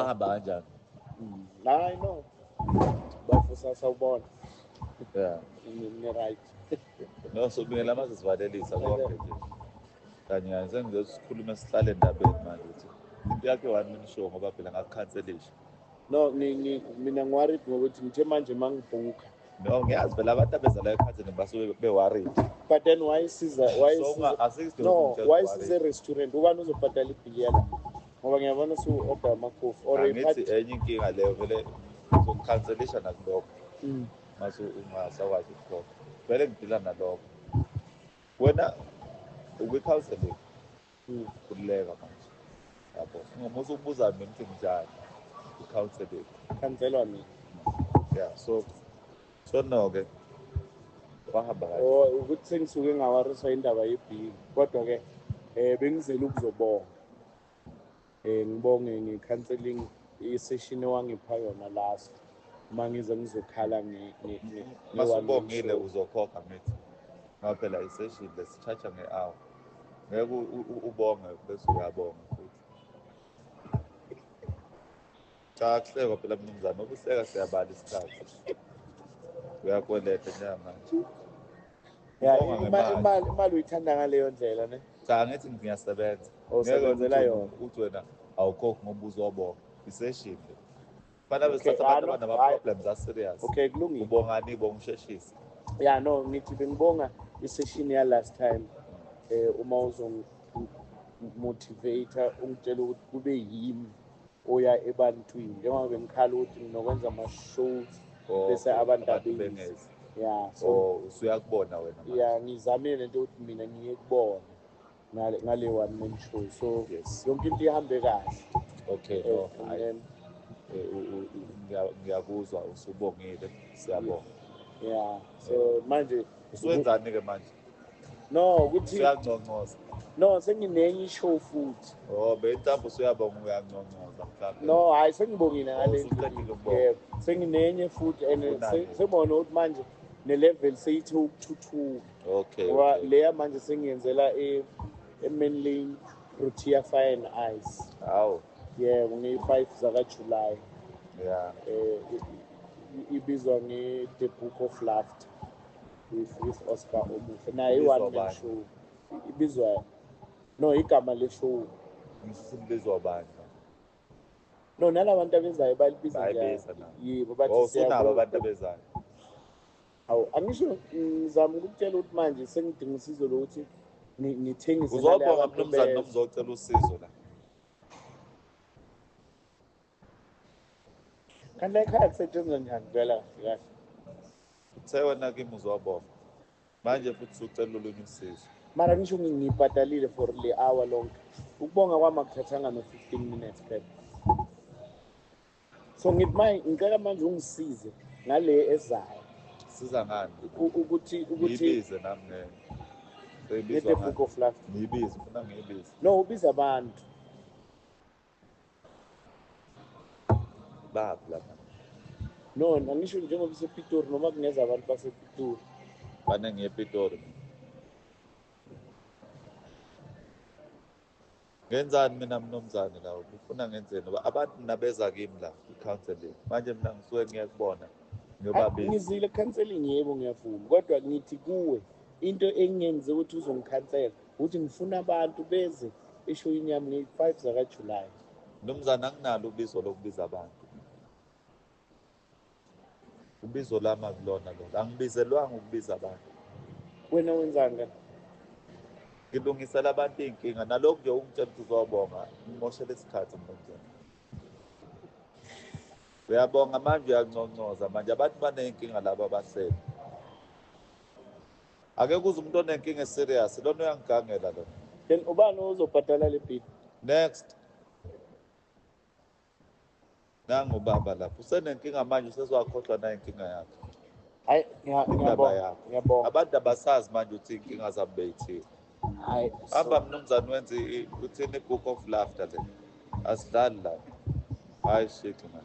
kwahamba kanjani? I know. Bafisa sawubona. Yeah. Right. No, so bingela mase sivalelisa konke nje. Kanye sengizokhuluma esihlale endabeni manje ukuthi into yakhe one man show ngoba phela ngakukhanselisha. No, mina ngiworried ngokuthi ngithe manje mangibhuka. No, ngiyazi phela abantu abeza la ekhazeni basuke be-worried. But then why is So why is a restaurant? Ubani uzobhadala ibhili yala? Ngoba ngiyabona su-order amakhofi or angithi enye inkinga leyo vele uzokukhanselisha nakulokho mase ungasakwazi ukukhokha. Vele ngidila nalokho. Wena ukwi-counseling kululeka manje. Yabo. Ngomusa ukubuza mina ukuthi njani i-counseling. Khanselwa mina. Yeah, so no-ke wahamba kahle. Ukuthi sengisuke ngawariswa indaba yebhili kodwa-ke bengizele ukuzobonga. Ngibonge nge-counseling i-session ewangipha yona last uma ngize ngizokhala masubongile uzokhokha mithi ngoba phela i-session lesi-charge nge-hour ngeke ubonge bese uyabonga futhi. Cha kuhlekwa phela mnumzane obuhleka siyabala isikhathi uyakweleta njengamanje. Imali uyithanda ngaleyo ndlela ne? Cha angithi ngiyasebenza Usebenzela yona uthi wena awukhokhi ngoba uzobonga i-session fana besithatha abantu abanama-problems a-serious. Okay, kulungile. Ubongani ibonga usheshise. Yeah, no, ngithi bengibonga i-session ya last time uma uzongimotivate ungitshela ukuthi kube yimi oya ebantwini njengoba bengikhala ukuthi nginokwenza ama-shows bese abantu abengezi. Yeah, so usuyakubona wena manje. Yeah, ngizamile lento ukuthi mina ngiye kubona ngale one man show so yes. Yonke into ihambe kahle. Okay, no. Ngiyakuzwa usubongile siyabonga. Yeah, so manje uswenzani ke manje? No, ukuthi uyangconcoza. No, senginenye show futhi. Bentambo usuyabonga uyangconcoza mhlawumbe. No, hayi sengibongile ngale nto. Yebo, senginenye futhi and sebona ukuthi manje ne-level seyithe ukuthuthuka. Okay. Ngoba leya manje sengiyenzela e-main lane Protea Fire and Ice. Hawu. Yebo, nge-5 zakaJuly. Yeah. Ibizwa nge-The Book of Laughter with Oscar Omuhle. Nayo i-one man show. Ibizwa no igama le-show. Ngisibizwa bani? No, nalabantu abezayo balibiza bayibiza yebo bathi sinabo abantu abezayo. Awu angisho ngizama ukutshela ukuthi manje sengidinga usizo lokuthi ngithengise uzobonga mnumzane noma uzocela usizo la. Kanti ekhaya kusetshenzwa njani vela kahle? Uthe wena kimi uzobonga. Manje futhi ucela olunye usizo. Mara ngisho ngibhadalile for le hour lonke. Ukubonga kwami akuthathanga no-15 minutes phela. So ngicela manje ungisize ngale ezayo. Siza ngani? Ukuthi ngibize nami ngeke The Book of Laughter. Ngibize ufuna ngibize. No, ubiza abantu. Lapha. No, angisho njengoba usePitori noma kungeza abantu basePitori. Bane ngiyePitori. Ngenzani mina mnumzane la ufuna ngenzeni ngoba abantu nabeza kimi la i-counseling manje mina ngisuke ngiyakubona ngiyobabili ngizile counseling yebo ngiyavuma kodwa ngithi kuwe into engenze ukuthi uzongikhansela ukuthi ngifuna abantu beze eshoyini yami nge-5 zakaJuly. Mnumzane anginalo ubizo lokubiza abantu. Ubizo lami akulona lo. Angibizelwanga ukubiza abantu. Wena wenzani kanti? Ngilungisela abantu inkinga nalokho nje ungitshela ukuthi uzobonga ngimoshela isikhathi mnumzane. Uyabonga manje uyangconcoza manje abantu banenkinga laba abasele. Ake kuze umuntu onenkinga eserious lona uyangigangela lo. Then ubani uzobhadala le bill? Next. Nangu baba lapho usenenkinga manje usezwakhohlwa na inkinga yakhe. Hayi ngiyabonga. Abantu abasazi manje ukuthi inkinga zabo beyithini. Hayi hamba mnumzane wenze uthini i-Book of Laughter le. Asidlali la. Hayi shit man.